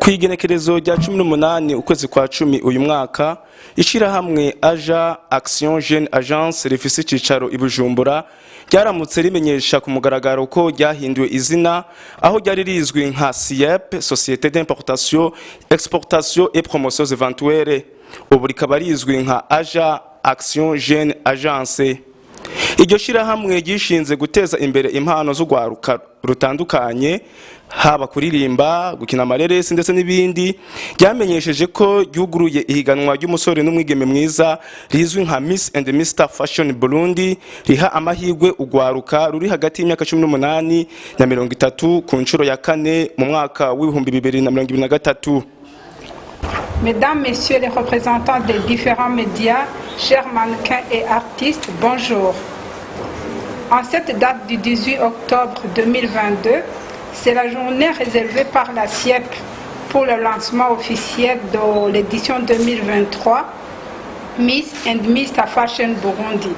Kwigenekerezo rya 18 ukwezi kwa 10 uyu mwaka ishirahamwe Aja Action Jeune Agence rifise icicaro i Bujumbura ryaramutse rimenyesha ku mugaragaro ko ryahinduwe izina aho ryari rizwi nka SIEP Société d'Importation, Exportation et Promotion Éventuelle, ubu rikaba rizwi nka Aja Action Jeune Agence. Iryo shirahamwe gishinze guteza imbere impano z'ugwaruka rutandukanye haba kuririmba, gukina amareresi ndetse n'ibindi. Ryamenyesheje ko ryuguruye ihiganwa ry'umusore n'umwigeme mwiza rizwi nka Miss and Mr Fashion Burundi riha amahirwe ugwaruka ruri hagati y'imyaka 18 na 30 ku nshuro ya 4 mu mwaka w'ibihumbi 2023. Mesdames, Messieurs les représentants des différents médias, chers mannequins et artistes, bonjour. En cette date du 18 octobre 2022, c'est la journée réservée par la SIEP pour le lancement officiel de l'édition 2023 Miss and Mr Fashion Burundi.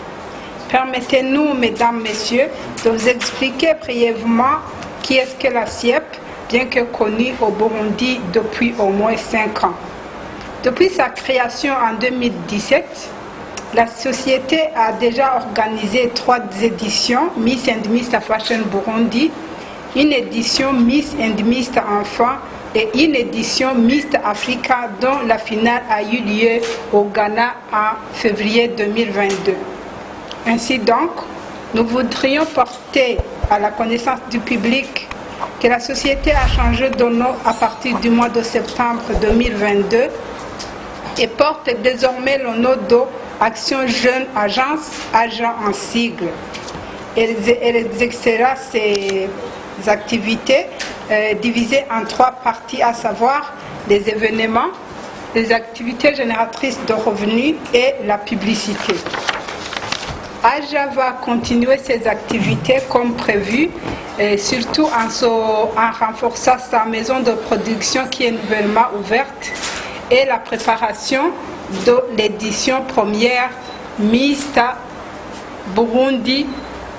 Permettez-nous, Mesdames, Messieurs, de vous expliquer brièvement qui est-ce que la SIEP, bien que connue au Burundi depuis au moins 5 ans. Depuis sa création en 2017, la société a déjà organisé 3 éditions Miss and Mr Fashion Burundi, une édition Miss and Mr Enfant et une édition Miss Africa dont la finale a eu lieu au Ghana en février 2022. Ainsi donc, nous voudrions porter à la connaissance du public que la société a changé de nom à partir du mois de septembre 2022 et porte désormais le nom de Action Jeune Agence, agent en sigle. Elle exercera ses activités divisées en 3 parties, à savoir les événements, les activités génératrices de revenus et la publicité. Aja va continuer ses activités comme prévu, surtout en renforçant sa maison de production qui est nouvellement ouverte et la préparation de l'édition première Miss Burundi,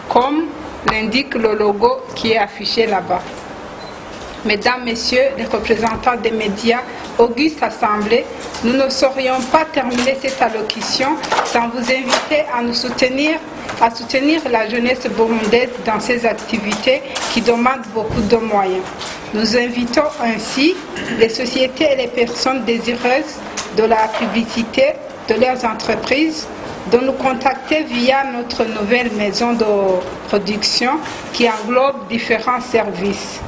comme l'indique le logo qui est affiché là-bas. Mesdames, Messieurs les représentants des médias, auguste assemblée, nous ne saurions pas terminer cette allocution sans vous inviter à nous soutenir, à soutenir la jeunesse burundaise dans ses activités qui demandent beaucoup de moyens. Nous invitons ainsi les sociétés et les personnes désireuses de la publicité de leurs entreprises de nous contacter via notre nouvelle maison de production qui englobe différents services.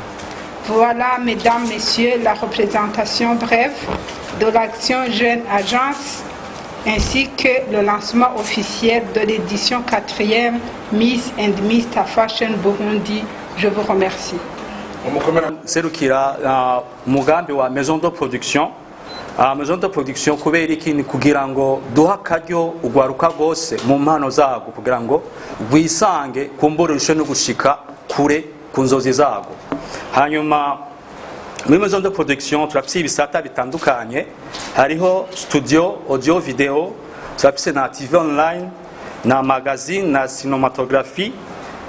Voilà, Mesdames, Messieurs, la représentation brève de l'Action Jeune Agence ainsi que le lancement officiel de l'édition 4e Miss and Mr Fashion Burundi. Je vous remercie. Serukira mugambi wa maison de production kubera iki ni kugira ngo duha akaryo ugwaruka gose mu mpano zago kugira ngo rwisange kumburishe no gushika kure ku nzozi zago. Hanyuma muri maison de production turafise ibisata bitandukanye, hariho studio audio video, turafise na TV online, na magazine, na cinematography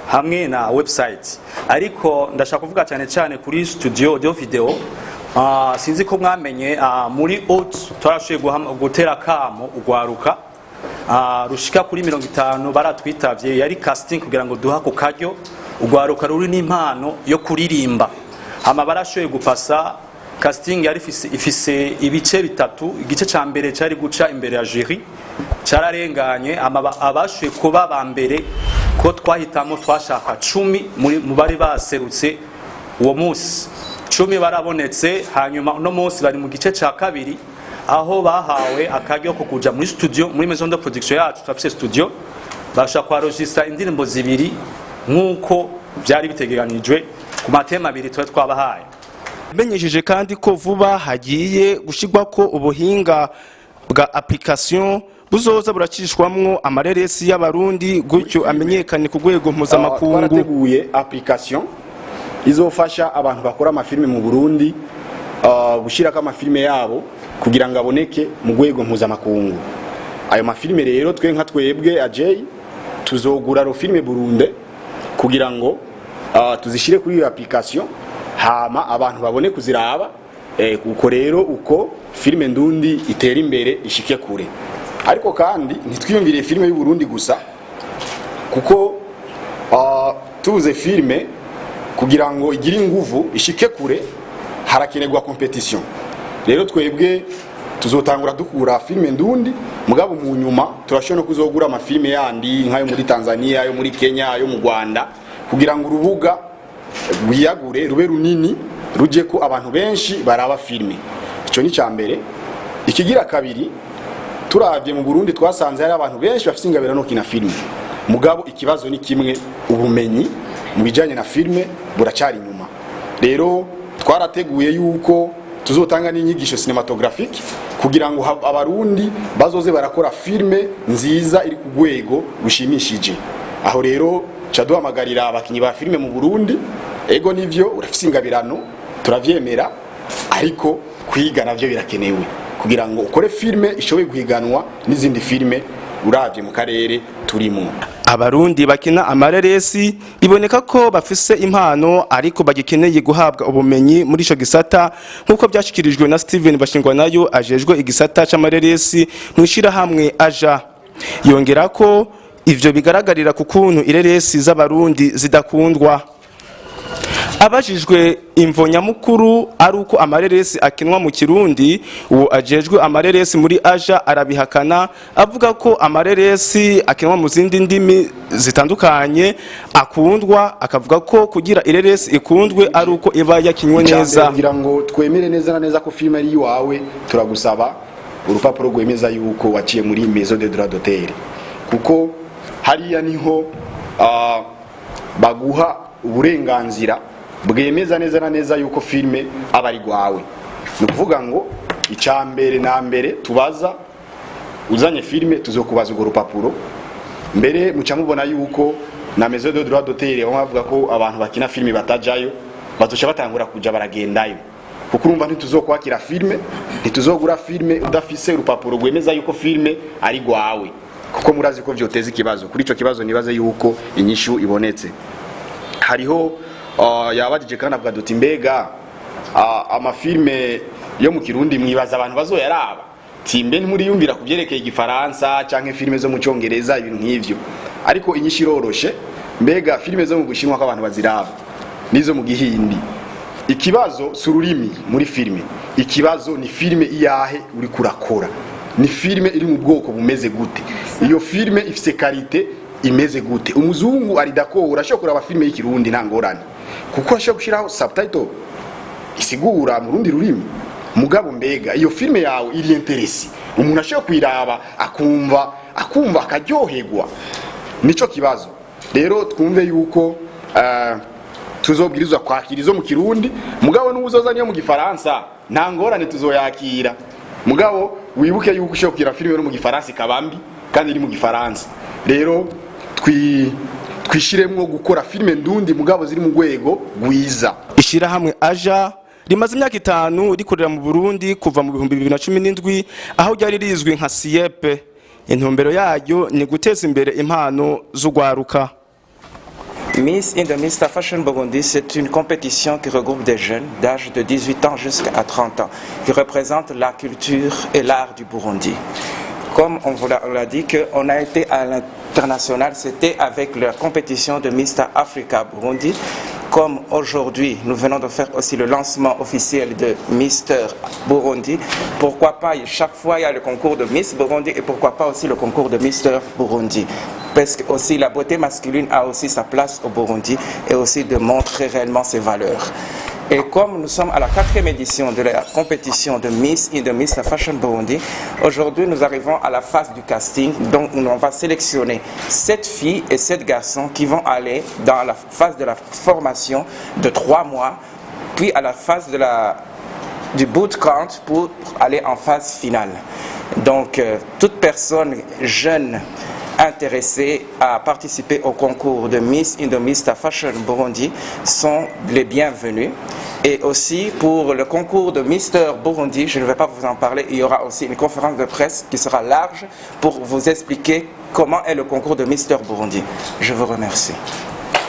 hamwe na website. Ariko ndashaka kuvuga cyane kuri studio audio video. Sinzi ko mwamenye muri out twarashoboye gutera kamo ugwaruka rushika kuri 50 baratwitavye, yari casting kugira ngo duha ku karyo ugwaruka ruri n'impano yo kuririmba. Hama barashoboye gupasa casting yari ifise ibice bitatu. Igice ca mbere cyari guca imbere ya jury cararenganye, abashoboye kuba ba mbere ko twahitamo twashaka 10 mu bari baserutse uwo munsi. 10 barabonetse, hanyuma no munsi bari mu gice ca kabiri aho bahawe akaryo ko kuja muri studio, muri maison de production yacu twafise studio bashaka kwarojista indirimbo zibiri nkuko byari bitegekanijwe ku matema abiri twabahaye. Benyesheje kandi ko vuba hagiye gushigwa ko ubuhinga bwa application buzoza buracishwamwo amareresi y'abarundi gutyo amenyekane ku rwego mpuzamakungu. Twarateguye application izofasha abantu bakora amafilme mu Burundi gushirako amafilme yabo kugira ngo aboneke mu rwego mpuzamakungu. Ayo mafilme rero twe nka twebwe Ajay tuzogura ro filme Burundi kugira ngo tuzishire kuri iyo application hama abantu babone kuziraba uko rero uko filime ndundi itera imbere ishike kure. Ariko kandi ntitwiyumvire filime y'u Burundi gusa, kuko tubuze filime kugira ngo igire inguvu ishike kure harakenerwa competition. Rero twebwe tuzotangura dukura filime ndundi, mugabo mu nyuma turashobora kuzogura amafilime yandi nkayo muri Tanzania, ayo muri Kenya, ayo mu Rwanda, kugira ngo urubuga rwiyagure rube runini ruje ko abantu benshi baraba filime. Icyo ni cyambere. Ikigira kabiri, turavye mu Burundi twasanze hari abantu benshi bafite ingabira no kina filime, mugabo ikibazo ni kimwe, ubumenyi mu bijanye na filime buracari inyuma. Rero twarateguye yuko tuzotanga n'inyigisho cinematographique kugira ngo abarundi bazoze barakora filime nziza iri ku rwego rushimishije. Aho rero caduhamagarira abakinyi ba filime mu Burundi, ego nivyo urafise ingabirano turavyemera, ariko kwiga navyo birakenewe kugira ngo ukore filime ishoboye guhiganwa n'izindi filime uravye mu karere turimo. Abarundi bakina amareresi biboneka ko bafise impano, ariko bagikeneye guhabwa ubumenyi muri ico gisata, nkuko byashikirijwe na Steven Bashingwanayo ajejwe igisata c'amareresi mwishira hamwe aja. Yongera ko ivyo bigaragarira ku kuntu ireresi z'abarundi zidakundwa. Abajijwe imvo nyamukuru ari uko amareresi akinwa mu Kirundi, uwo ajejwe amareresi muri aja arabihakana, avuga ko amareresi akinwa mu zindi ndimi zitandukanye akundwa, akavuga ko kugira ireresi ikundwe ari uko iba yakinywe neza. Kugira ngo twemere neza na neza ko filime ari iwawe, turagusaba urupapuro rwemeza yuko waciye muri Maison de droit d'auteur, kuko hariya niho baguha uburenganzira bwemeza neza na neza yuko filime aba ari gwawe. Ni kuvuga ngo icambere na mbere tubaza uzanye filime tuzokubaza urwo rupapuro mbere, muca mubona yuko na Maison de droit d'auteur bavuga ko abantu bakina filime batajayo bazoca batangura kuja baragendayo, kuko urumva ntituzokwakira filime, ntituzogura filime udafise urupapuro rwemeza yuko filime ari gwawe, kuko murazi ko vyoteza ikibazo. Kuri ico kibazo nibaze yuko inyishu ibonetse. Hariho yabajije kandi avuga duti mbega amafilme yo mu Kirundi mwibaza abantu bazoyaraba, timbe ntimuriyumvira kuvyerekeye igifaransa canke filime zo mu Congereza, ibintu nk'ivyo. Ariko inyinshi iroroshe, mbega filime zo mu Bushinwa ko abantu baziraba nizo mu Gihindi. Ikibazo sururimi muri filime, ikibazo ni filime iyahe uri kurakora, ni filime iri mu bwoko bumeze gute, iyo filime ifise karite imeze gute. Umuzungu ari d'accord ashobora kuraba filime y'Ikirundi nta ngorane, kuko ashobora gushiraho subtitle isigura mu rundi rurimi, mugabo mbega iyo filime yawe iri interesi, umuntu ashobora kwiraba akumva akaryoherwa. Nico kibazo. Rero twumve yuko tuzobwirizwa kwakira izo mu Kirundi, mugabo n'ubuzoza niyo mu Gifaransa nta ngorane tuzoyakira, mugabo wibuke yuko ushobora kwira filime yo mu Gifaransa ikabambi kandi iri mu Gifaransa. Rero twishiremwo gukora filime ndundi mugabo ziri mu rwego rwiza. Ishira hamwe aja rimaze imyaka 5 rikorera mu Burundi kuva mu 2017, aho ryari rizwi nka SIEP. Intumbero yayo ni guteza imbere impano z'ugwaruka. Miss in the Mr Fashion Burundi, c'est une compétition qui regroupe des jeunes d'âge de 18 ans jusqu'à 30 ans, qui représentent la culture et l'art du Burundi. Comme on vous l'a dit, qu'on a été à l'international, c'était avec la compétition de Mr Africa Burundi. Comme aujourd'hui, nous venons de faire aussi le lancement officiel de Mr Burundi, pourquoi pas, chaque fois il y a le concours de Miss Burundi et pourquoi pas aussi le concours de Mr Burundi. Parce que aussi la beauté masculine a aussi sa place au Burundi et aussi de montrer réellement ses valeurs. Et comme nous sommes à la 4e édition de la compétition de Miss in the Mr Fashion Burundi, aujourd'hui nous arrivons à la phase du casting, donc on va sélectionner 7 filles et 7 garçons qui vont aller dans la phase de la formation de 3 mois, puis à la phase du bootcamp pour aller en phase finale. Donc toute personne jeune intéressés à participer au concours de Miss in the Mr Fashion Burundi sont les bienvenus. Et aussi pour le concours de Mr Burundi, je ne vais pas vous en parler, il y aura aussi une conférence de presse qui sera large pour vous expliquer comment est le concours de Mr Burundi. Je vous remercie.